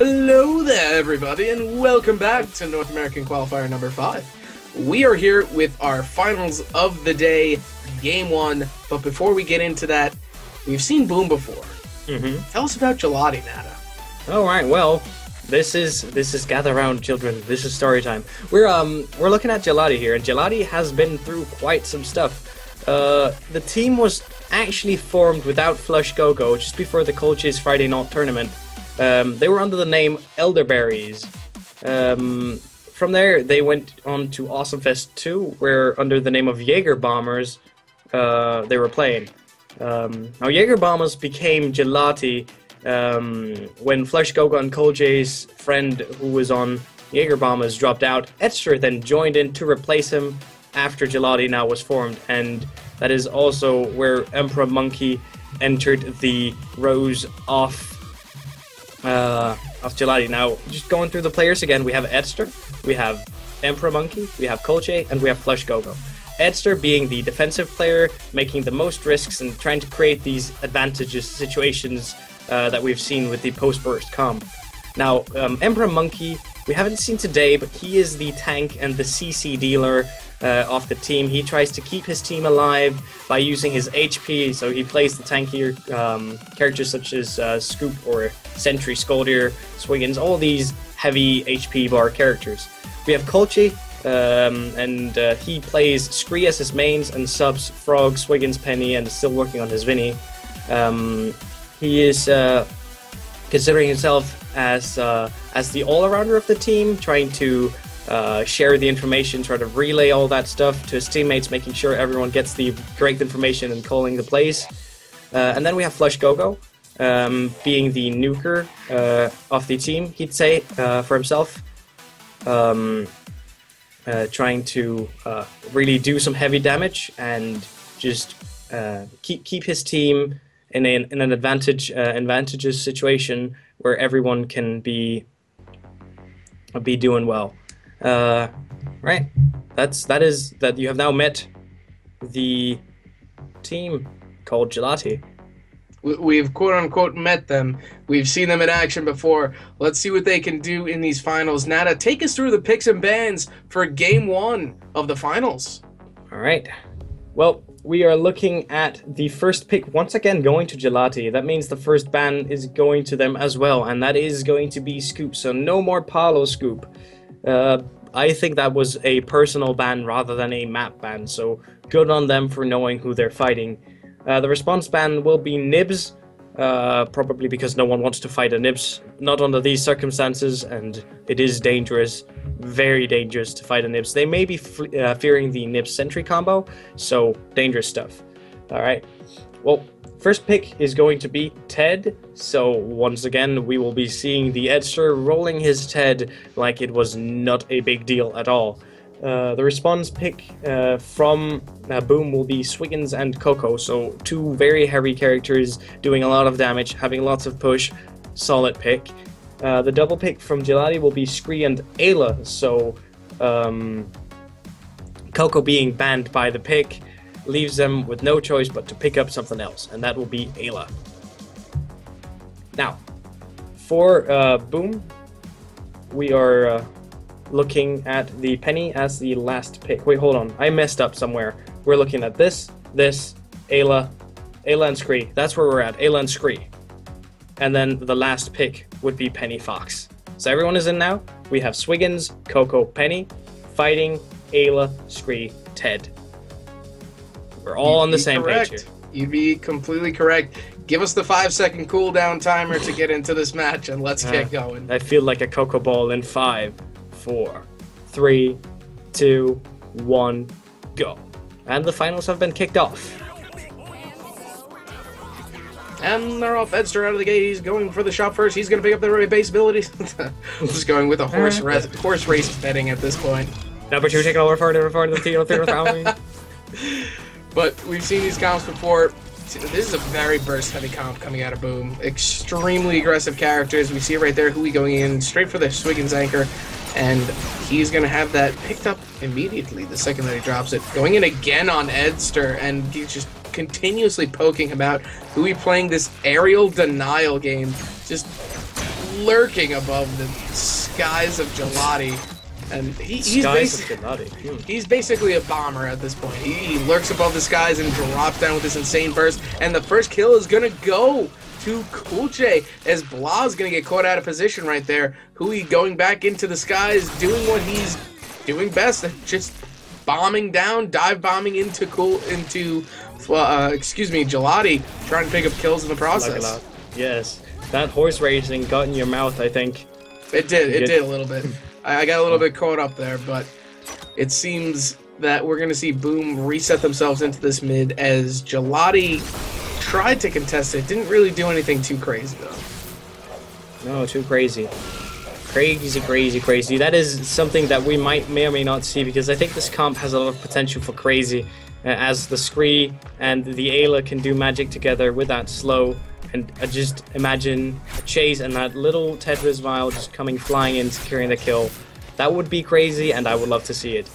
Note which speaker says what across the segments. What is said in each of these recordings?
Speaker 1: Hello there, everybody, and welcome back to North American Qualifier number 5. We are here with our finals of the day, Game 1. But before we get into that, we've seen Boom before. Tell us about Gelati, Nada.
Speaker 2: All right, well, this is gather round, children. This is story time. We're looking at Gelati here, and Gelati has been through quite some stuff. The team was actually formed without Flush Go-Go just before the coaches Friday night tournament. They were under the name Elderberries. From there, they went on to Awesomefest 2, where under the name of Jaeger Bombers, they were playing. Now, Jaeger Bombers became Gelati when Flush Go-Go and Cole J's friend, who was on Jaeger Bombers, dropped out. Edster then joined in to replace him after Gelati now was formed, and that is also where Emperor Monkey entered the rows of Gelati. Now, just going through the players again, we have Edster, we have Emperor Monkey, we have Colche, and we have Flush Go-Go. Edster being the defensive player, making the most risks and trying to create these advantageous situations that we've seen with the post-burst comp. Now, Emperor Monkey, we haven't seen today, but he is the tank and the CC dealer of the team. He tries to keep his team alive by using his HP, so he plays the tankier characters such as Scoop or Sentry, Scoldier, Swiggins, all these heavy HP bar characters. We have Colche, and he plays Scree as his mains and subs Frog, Swiggins, Penny, and is still working on his Vinny. He is considering himself as the all-arounder of the team, trying to share the information, try to relay all that stuff to his teammates, making sure everyone gets the correct information and calling the plays. And then we have Flush Go-Go, being the nuker of the team, he'd say, for himself. Trying to really do some heavy damage and just keep his team in an advantageous situation where everyone can be doing well. Right. That you have now met the team called Gelati.
Speaker 1: We've quote-unquote met them. We've seen them in action before. Let's see what they can do in these finals. Nada, take us through the picks and bans for Game 1 of the finals.
Speaker 2: All right. Well, we are looking at the first pick once again going to Gelati. That means the first ban is going to them as well, and that is going to be Scoop. So no more Paulo Scoop. I think that was a personal ban rather than a map ban, so good on them for knowing who they're fighting. The response ban will be Nibs, probably because no one wants to fight a Nibs, not under these circumstances, and it is dangerous, very dangerous to fight a Nibs. They may be fearing the Nibs Sentry combo, so dangerous stuff. Alright, well, first pick is going to be Ted, so once again we will be seeing the Edster rolling his Ted like it was not a big deal at all. The response pick from Boom will be Swiggins and Coco, so two very heavy characters doing a lot of damage, having lots of push, solid pick. The double pick from Gelati will be Scree and Ayla, so Coco being banned by the pick leaves them with no choice but to pick up something else, and that will be Ayla. Now, for Boom, we are looking at the Penny as the last pick. Wait, hold on. I messed up somewhere. We're looking at this, Ayla and Scree. That's where we're at, Ayla and Scree. And then the last pick would be Penny Fox. So everyone is in now. We have Swiggins, Coco, Penny, fighting Ayla, Scree, Ted. We're all on the same page here.
Speaker 1: You'd be completely correct. Give us the 5-second cooldown timer to get into this match, and let's get going.
Speaker 2: I feel like a Coco Ball in 5, 4, 3, 2, 1, go. And the finals have been kicked off.
Speaker 1: And they're off. Edster out of the gate. He's going for the shot first. He's going to pick up the base abilities. Just going with a horse race betting at this point.
Speaker 2: Number 2 taking over for the field.
Speaker 1: But we've seen these comps before. This is a very burst-heavy comp coming out of Boom. Extremely aggressive characters. We see it right there. Hui going in straight for the Swiggins anchor. And he's going to have that picked up immediately the second that he drops it. Going in again on Edster, and he's just continuously poking him out. Hui playing this aerial denial game. Just lurking above the skies of Gelati. And he's basically a bomber at this point. He lurks above the skies and drops down with this insane burst. And the first kill is going to go to Kulche as Blah's going to get caught out of position right there. Hui going back into the skies, doing what he's doing best, just bombing down, dive bombing into Gelati, trying to pick up kills in the process.
Speaker 2: Yes, that horse racing got in your mouth, I think.
Speaker 1: It did a little bit. I got a little bit caught up there, but it seems that we're going to see Boom reset themselves into this mid as Gelati tried to contest it. Didn't really do anything too crazy, though.
Speaker 2: No, too crazy. Crazy. That is something that we may or may not see, because I think this comp has a lot of potential for crazy, as the Scree and the Ayla can do magic together with that slow. And just imagine Chase and that little Tetris vial just coming flying in, securing the kill. That would be crazy, and I would love to see it.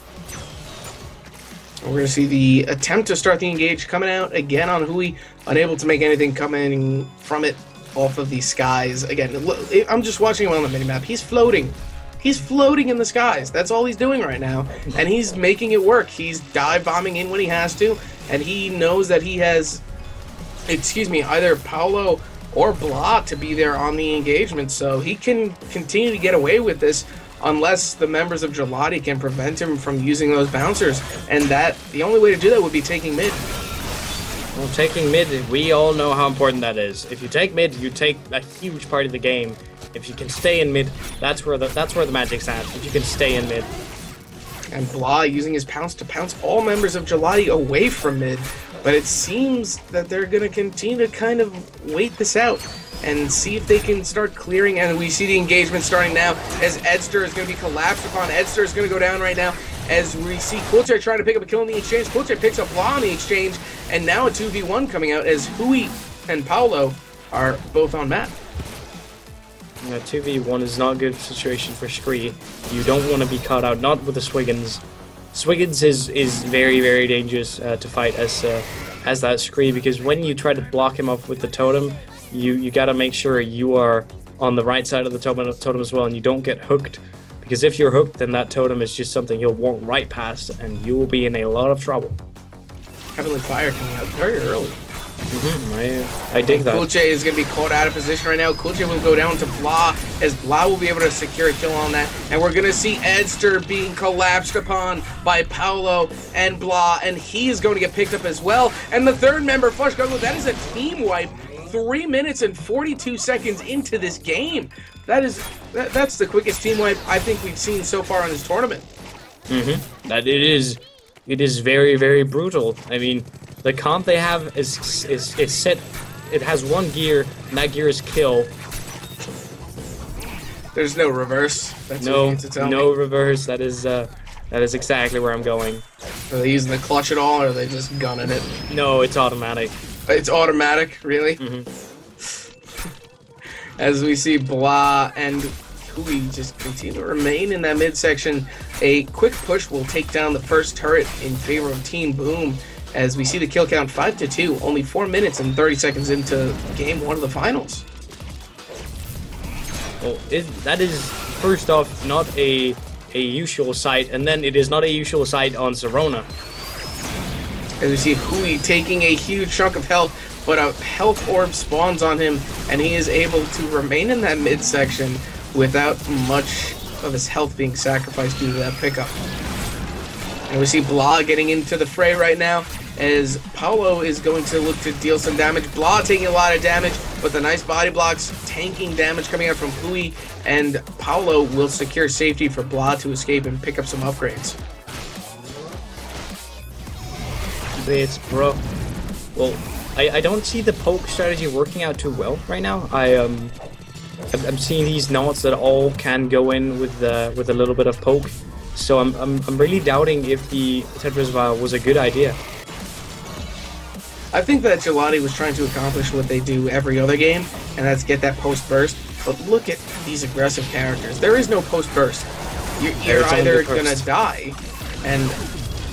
Speaker 1: We're going to see the attempt to start the engage coming out again on Hui, unable to make anything coming from it off of the skies. Again, I'm just watching him on the minimap. He's floating. He's floating in the skies. That's all he's doing right now, and he's making it work. He's dive bombing in when he has to, and he knows that he has, either Paolo or Blah to be there on the engagement, so he can continue to get away with this unless the members of Gelati can prevent him from using those bouncers, and that the only way to do that would be taking mid.
Speaker 2: Well, taking mid, we all know how important that is. If you take mid, you take a huge part of the game. If you can stay in mid, that's where the magic's at. If you can stay in mid.
Speaker 1: And Blah using his pounce to pounce all members of Gelati away from mid. But it seems that they're going to continue to kind of wait this out and see if they can start clearing. And we see the engagement starting now as Edster is going to be collapsed upon. Edster is going to go down right now as we see Kulche trying to pick up a kill in the exchange. Kulche picks up Blah in the exchange, and now a 2v1 coming out as Hui and Paolo are both on map.
Speaker 2: Yeah, 2v1 is not a good situation for Scree. You don't want to be caught out, not with the Swiggins. Swiggins is very dangerous to fight as that Scree, because when you try to block him up with the totem, you gotta make sure you are on the right side of the totem as well, and you don't get hooked, because if you're hooked, then that totem is just something he'll walk right past, and you will be in a lot of trouble.
Speaker 1: Heavenly Fire coming out very early.
Speaker 2: I dig that.
Speaker 1: Kulche is going to be caught out of position right now. Kulche will go down to Blah, as Blah will be able to secure a kill on that. And we're going to see Edster being collapsed upon by Paolo and Blah, and he is going to get picked up as well. And the third member, Flush Guggle, that is a team wipe 3 minutes and 42 seconds into this game. That's the quickest team wipe I think we've seen so far in this tournament.
Speaker 2: That it is very brutal. I mean, the comp they have is set. It has one gear, and that gear is kill.
Speaker 1: There's no reverse. That's
Speaker 2: no,
Speaker 1: what you need to tell
Speaker 2: no
Speaker 1: me.
Speaker 2: reverse. That is exactly where I'm going.
Speaker 1: Are they using the clutch at all, or are they just gunning it?
Speaker 2: No, it's automatic.
Speaker 1: It's automatic, really? As we see Blah and Hui just continue to remain in that midsection. A quick push will take down the first turret in favor of Team Boom, as we see the kill count 5-2, only 4 minutes and 30 seconds into game 1 of the finals.
Speaker 2: Well, that is, first off, not a usual sight, and then it is not a usual sight on Serona.
Speaker 1: As we see Hui taking a huge chunk of health, but a health orb spawns on him, and he is able to remain in that midsection without much of his health being sacrificed due to that pickup. And we see Blah getting into the fray right now, as Paolo is going to look to deal some damage. Blah taking a lot of damage, but the nice body blocks tanking damage coming out from Hui, and Paolo will secure safety for Blah to escape and pick up some upgrades.
Speaker 2: It's bro. Well, I don't see the poke strategy working out too well right now. I'm seeing these knots that all can go in with a little bit of poke. So I'm really doubting if the Tetris Vial was a good idea.
Speaker 1: I think that Gelati was trying to accomplish what they do every other game, and that's get that post burst. But look at these aggressive characters. There is no post burst. You're either gonna die, and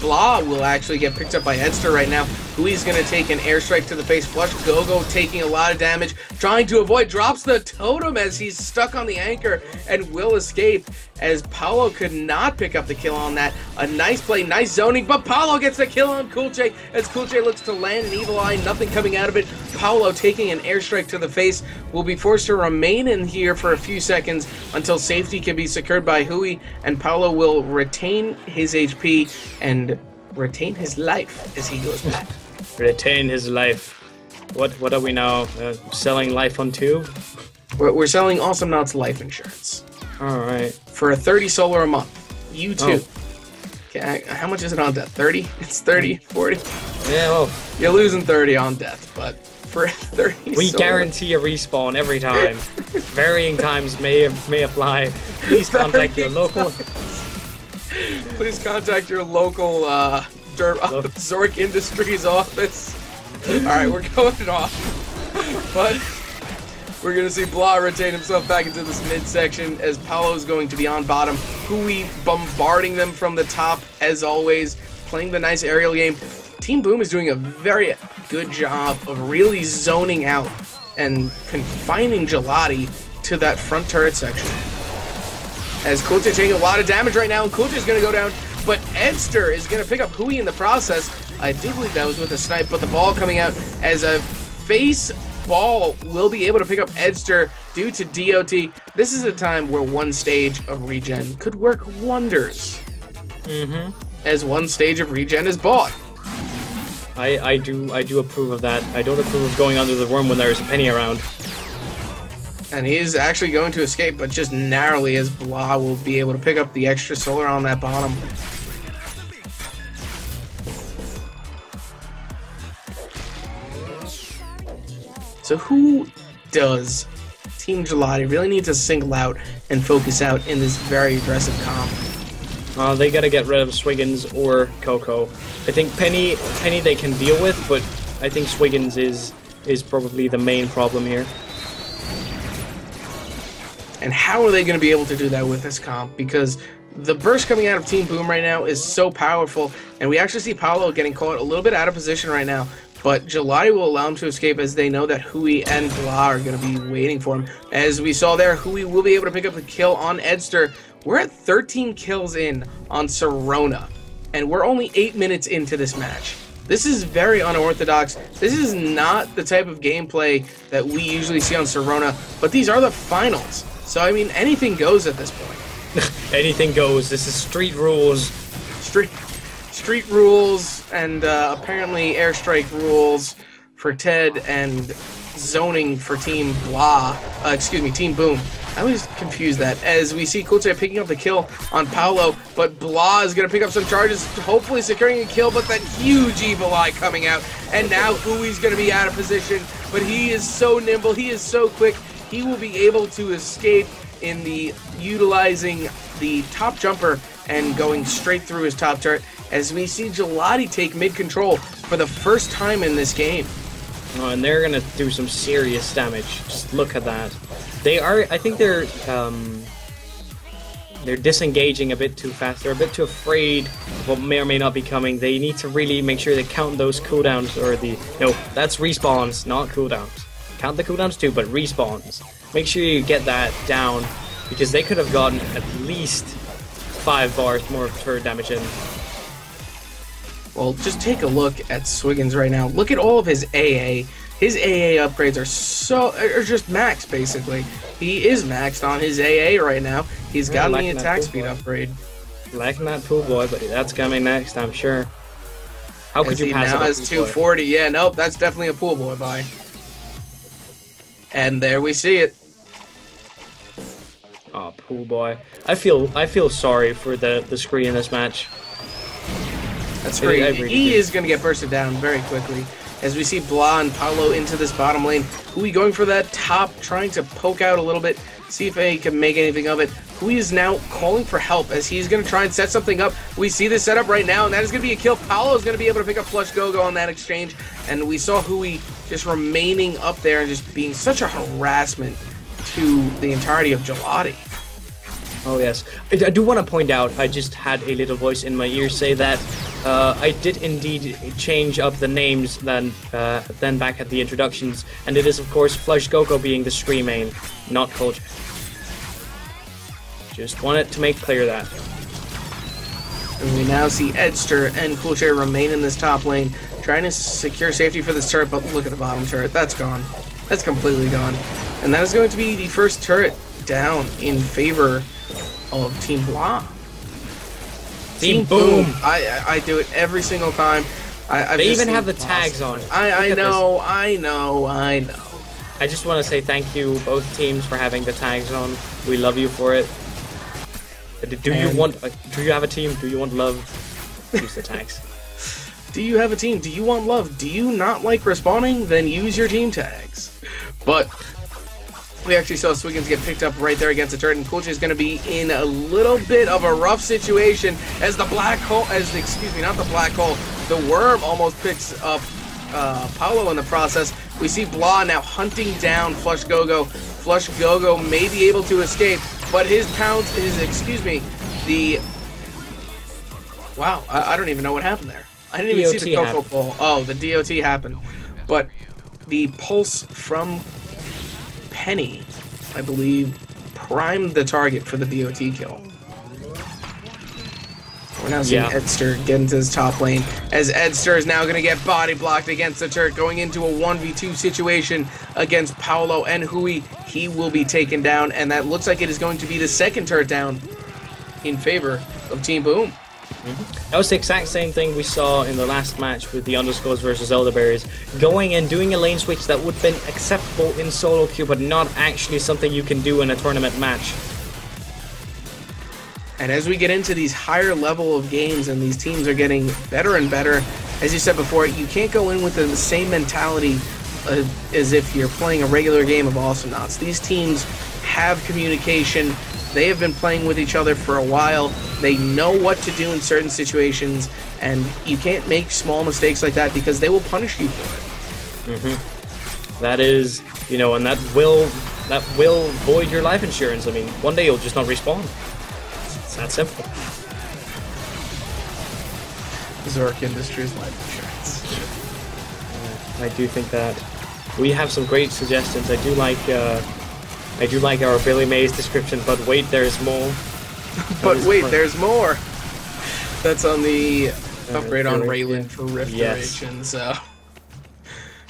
Speaker 1: Blah will actually get picked up by Edster right now. Hui's going to take an airstrike to the face. Flush Gogo taking a lot of damage, trying to avoid, drops the totem as he's stuck on the anchor and will escape, as Paolo could not pick up the kill on that. A nice play, nice zoning, but Paolo gets the kill on Kulche as Kulche looks to land an evil eye, nothing coming out of it. Paolo taking an airstrike to the face will be forced to remain in here for a few seconds until safety can be secured by Hui, and Paolo will retain his HP and retain his life as he goes back.
Speaker 2: Retain his life. What are we now? Selling life on 2?
Speaker 1: We're selling Awesome Nuts life insurance.
Speaker 2: Alright.
Speaker 1: For 30 solar a month. You too. Oh. Okay, how much is it on death? 30? It's 30, 40?
Speaker 2: Yeah, well.
Speaker 1: You're losing 30 on death, but for 30
Speaker 2: we
Speaker 1: solar...
Speaker 2: guarantee a respawn every time. Varying times may apply. Please contact your local...
Speaker 1: Please contact your local Zork Industries office. Alright, we're going off. But we're going to see Blah retain himself back into this midsection as Paolo's going to be on bottom. Hui bombarding them from the top as always, playing the nice aerial game. Team Boom is doing a very good job of really zoning out and confining Gelati to that front turret section. As Kulche taking a lot of damage right now, and Kulche is going to go down, but Edster is going to pick up Hui in the process. I do believe that was with a snipe, but the ball coming out as a face ball will be able to pick up Edster due to DOT. This is a time where one stage of regen could work wonders. As one stage of regen is bought.
Speaker 2: I do approve of that. I don't approve of going under the worm when there's a penny around.
Speaker 1: And he is actually going to escape, but just narrowly, as Blah will be able to pick up the extra solar on that bottom. So who does Team Gelati really need to single out and focus out in this very aggressive comp?
Speaker 2: They gotta get rid of Swiggins or Coco. I think Penny they can deal with, but I think Swiggins is probably the main problem here.
Speaker 1: And how are they going to be able to do that with this comp? Because the burst coming out of Team Boom right now is so powerful, and we actually see Paolo getting caught a little bit out of position right now, but Gelati will allow him to escape as they know that Hui and Blah are going to be waiting for him. As we saw there, Hui will be able to pick up the kill on Edster. We're at 13 kills in on Sirona, and we're only 8 minutes into this match. This is very unorthodox. This is not the type of gameplay that we usually see on Sirona, but these are the finals. So, I mean, anything goes at this point.
Speaker 2: Anything goes. This is street rules.
Speaker 1: Street rules and apparently airstrike rules for Ted and zoning for Team Blah. Team Boom. I always confuse that as we see Kulche picking up the kill on Paolo, but Blah is going to pick up some charges, hopefully securing a kill, but that huge evil eye coming out, and now Hui's going to be out of position, but he is so nimble, he is so quick, he will be able to escape in the utilizing the top jumper and going straight through his top turret, as we see Gelati take mid-control for the first time in this game.
Speaker 2: Oh, and they're going to do some serious damage. Just look at that. They are, I think they're disengaging a bit too fast. They're a bit too afraid of what may or may not be coming. They need to really make sure they count those cooldowns, or no, that's respawns, not cooldowns. Count the cooldowns too, but respawns. Make sure you get that down, because they could have gotten at least 5 bars more of turret damage in.
Speaker 1: Well, just take a look at Swiggins right now. Look at all of his AA. His AA upgrades are just maxed, basically. He is maxed on his AA right now. He's got the attack speed upgrade.
Speaker 2: Lacking that pool boy, but that's coming next, I'm sure. How could you pass
Speaker 1: it? Now has 240. Yeah, nope, that's definitely a pool boy buy. And there we see it.
Speaker 2: Oh, pool boy. I feel sorry for the screen in this match.
Speaker 1: That's great. He is going to get bursted down very quickly. As we see Blah and Paolo into this bottom lane. Hui going for that top, trying to poke out a little bit, see if he can make anything of it. Hui is now calling for help as he's going to try and set something up. We see this setup right now, and that is going to be a kill. Paolo is going to be able to pick up Flush Go-Go on that exchange, and we saw Hui just remaining up there and just being such a harassment to the entirety of Gelati.
Speaker 2: Oh yes. I do want to point out, I just had a little voice in my ear say that I did indeed change up the names then back at the introductions, and it is of course Flush Gogo being the Scream main, not Culture. Just wanted to make clear that.
Speaker 1: And we now see Edster and Coolshare remain in this top lane, trying to secure safety for this turret, but look at the bottom turret. That's gone. That's completely gone. And that is going to be the first turret down in favor of Team Blah.
Speaker 2: Team Boom!
Speaker 1: I do it every single time.
Speaker 2: They even have the tags on it.
Speaker 1: I know. I
Speaker 2: just want to say thank you, both teams, for having the tags on. We love you for it. Do you have a team? Do you want love? Use the tags.
Speaker 1: Do you have a team? Do you want love? Do you not like respawning? Then use your team tags. But we actually saw Swiggins get picked up right there against the turret, and Coolche is going to be in a little bit of a rough situation as the black hole, not the black hole, the worm almost picks up Paolo in the process. We see Blah now hunting down Flush Gogo. Flush Gogo may be able to escape, but his pounce is, wow, I don't even know what happened there. I didn't even see the Coco pull. Oh, the DOT happened. But the pulse from Penny, I believe, primed the target for the DOT kill. We're now seeing Edster get into his top lane, as Edster is now going to get body blocked against the turret, going into a 1v2 situation against Paolo and Hui. He will be taken down, and that looks like it is going to be the second turret down in favor of Team Boom.
Speaker 2: That was the exact same thing we saw in the last match with the Underscores versus Elderberries. Going and doing a lane switch that would have been acceptable in solo queue, but not actually something you can do in a tournament match.
Speaker 1: And as we get into these higher level of games and these teams are getting better and better, as you said before, you can't go in with the same mentality as if you're playing a regular game of Awesomenauts. These teams have communication. They have been playing with each other for a while. They know what to do in certain situations, and you can't make small mistakes like that because they will punish you for it.
Speaker 2: That is, and that will void your life insurance. I mean, one day you'll just not respawn. It's that simple.
Speaker 1: Zork Industries life insurance.
Speaker 2: I do think that we have some great suggestions. I do like our Billy Mays description, but wait, there's more.
Speaker 1: But wait, there's more. That's on the upgrade on Raylan for Rift Duration. So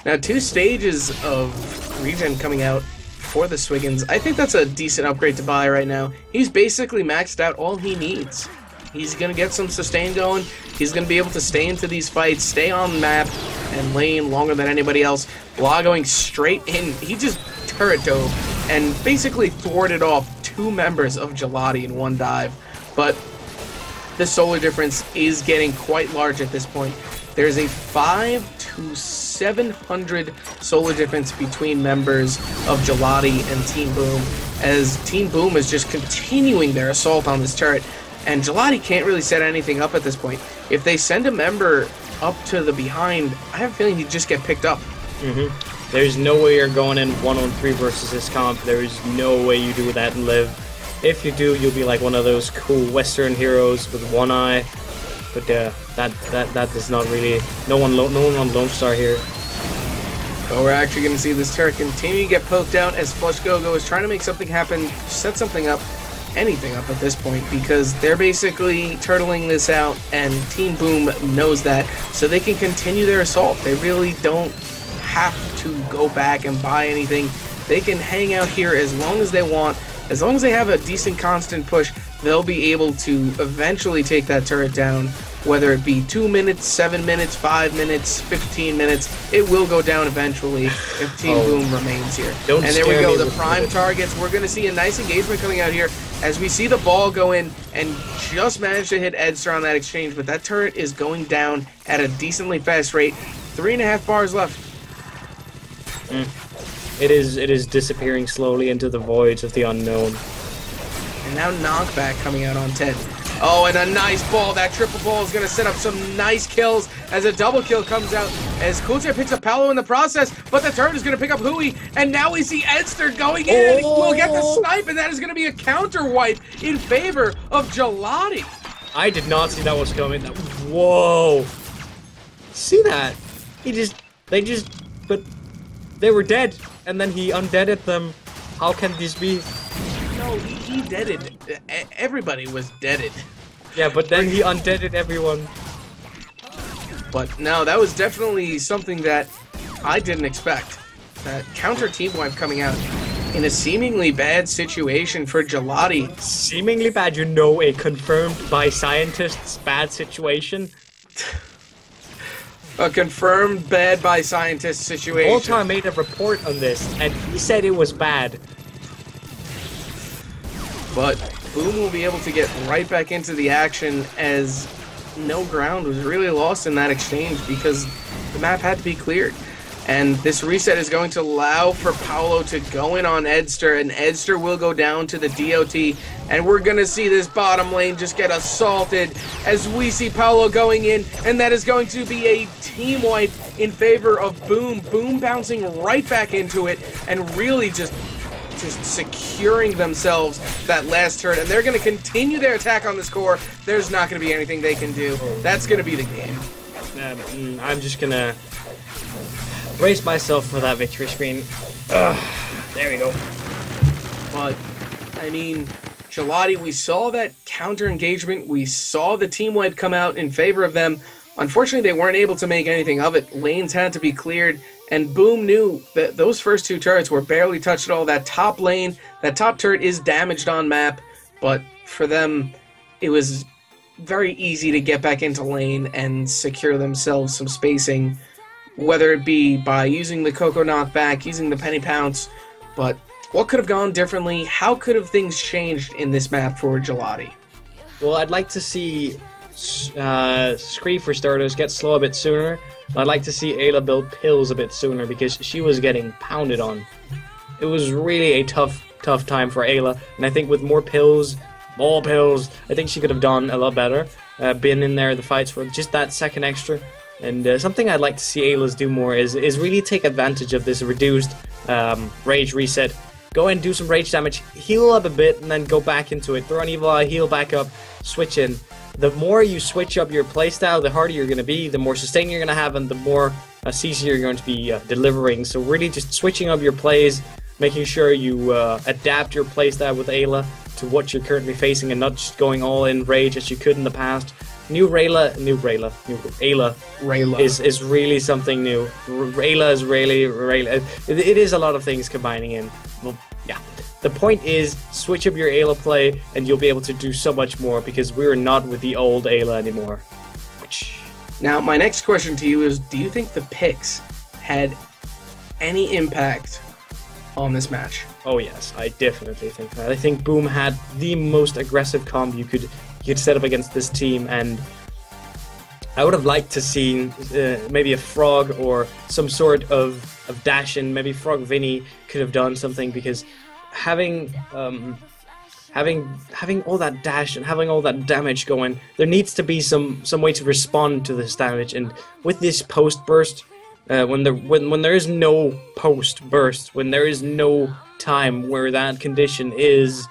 Speaker 1: now 2 stages of regen coming out for the Swiggins. I think that's a decent upgrade to buy right now. He's basically maxed out all he needs. He's going to get some sustain going. He's going to be able to stay into these fights, stay on map and lane longer than anybody else. Blah going straight in. He just turret dove and basically thwarted off 2 members of Gelati in one dive. But the solar difference is getting quite large at this point. There's a 500 to 700 solar difference between members of Gelati and Team Boom, as Team Boom is just continuing their assault on this turret, and Gelati can't really set anything up at this point. If they send a member up to the behind, I have a feeling he'd just get picked up.
Speaker 2: There's no way you're going in 1-on-3 versus this comp. There is no way you do that and live. If you do, you'll be like one of those cool Western heroes with one eye. But that is not really no one on Lone Star here.
Speaker 1: But we're actually going to see this turret continue to get poked out as Flush Gogo is trying to make something happen, set something up, anything up at this point, because they're basically turtling this out, and Team Boom knows that, so they can continue their assault. They really don't have to go back and buy anything. They can hang out here as long as they want. As long as they have a decent constant push, they'll be able to eventually take that turret down, whether it be 2 minutes, 7 minutes, 5 minutes, 15 minutes. It will go down eventually if Team Boom remains here. And there we go, the prime targets. We're going to see a nice engagement coming out here as we see the ball go in and just managed to hit Edster on that exchange, but that turret is going down at a decently fast rate. 3.5 bars left.
Speaker 2: It is disappearing slowly into the voids of the unknown.
Speaker 1: And now knockback coming out on 10. Oh, and a nice ball. That triple ball is going to set up some nice kills as a double kill comes out as Coolche picks up Paolo in the process, but the turret is going to pick up Hui, and now we see Edster going in, and we'll get the snipe, and that is going to be a counter wipe in favor of Gelati.
Speaker 2: I did not see that was coming. Whoa! See that? But they were dead, and then he undeaded them. How can this be?
Speaker 1: No, he deaded. Everybody was deaded.
Speaker 2: Yeah, but then he undeaded everyone.
Speaker 1: But no, that was definitely something that I didn't expect. That counter team wipe coming out in a seemingly bad situation for Gelati.
Speaker 2: Seemingly bad, you know, a confirmed by scientists bad situation.
Speaker 1: A confirmed bad by scientists situation.
Speaker 2: All-Time made a report on this, and he said it was bad.
Speaker 1: But Boom will be able to get right back into the action as no ground was really lost in that exchange because the map had to be cleared. And this reset is going to allow for Paolo to go in on Edster, and Edster will go down to the DOT, and we're going to see this bottom lane just get assaulted as we see Paolo going in, and that is going to be a team wipe in favor of Boom. Boom bouncing right back into it and really just securing themselves that last turret, and they're going to continue their attack on this core. There's not going to be anything they can do. That's going to be the game.
Speaker 2: I'm just going to brace myself for that victory screen. There we go.
Speaker 1: But, I mean, Gelati, we saw that counter engagement. We saw the team wipe come out in favor of them. Unfortunately, they weren't able to make anything of it. Lanes had to be cleared, and Boom knew that those first two turrets were barely touched at all. That top lane, that top turret is damaged on map, but for them, it was very easy to get back into lane and secure themselves some spacing, whether it be by using the Coco knockback, using the Penny Pounce. But what could have gone differently? How could have things changed in this map for Gelati?
Speaker 2: Well, I'd like to see Scree, for starters, get slow a bit sooner. I'd like to see Ayla build pills a bit sooner because she was getting pounded on. It was really a tough time for Ayla, and I think with more pills, I think she could have done a lot better. Been in there, the fights for just that second extra. And something I'd like to see Ayla's do more is really take advantage of this reduced rage reset. Go and do some rage damage, heal up a bit, and then go back into it. Throw an evil eye, heal back up, switch in. The more you switch up your playstyle, the harder you're going to be, the more sustain you're going to have, and the more CC you're going to be delivering. So really just switching up your plays, making sure you adapt your playstyle with Ayla to what you're currently facing and not just going all in rage as you could in the past. Ayla is really something new. Ayla is really, it is a lot of things combining in. Well, yeah. The point is, switch up your Ayla play, and you'll be able to do so much more because we're not with the old Ayla anymore.
Speaker 1: Now, my next question to you is, do you think the picks had any impact on this match?
Speaker 2: Oh yes, I definitely think that. I think Boom had the most aggressive comp you could set up against this team, and I would have liked to see maybe a Frog or some sort of dash in. Maybe Frog Vinny could have done something, because having all that dash and having all that damage going, there needs to be some way to respond to this damage. And with this post burst, when there is no post burst, when there is no time where that condition is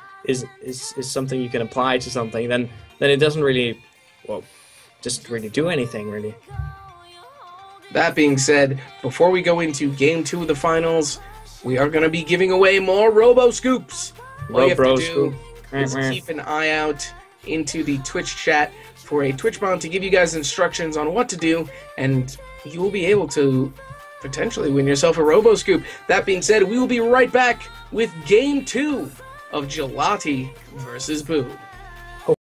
Speaker 2: something you can apply to something, then it doesn't really, well, just really do anything, really.
Speaker 1: That being said, before we go into Game 2 of the finals, we are going to be giving away more Robo Scoops. All you have to do is keep an eye out into the Twitch chat for a Twitch bot to give you guys instructions on what to do, and you will be able to potentially win yourself a Robo Scoop. That being said, we will be right back with Game 2 of Gelati versus Boom.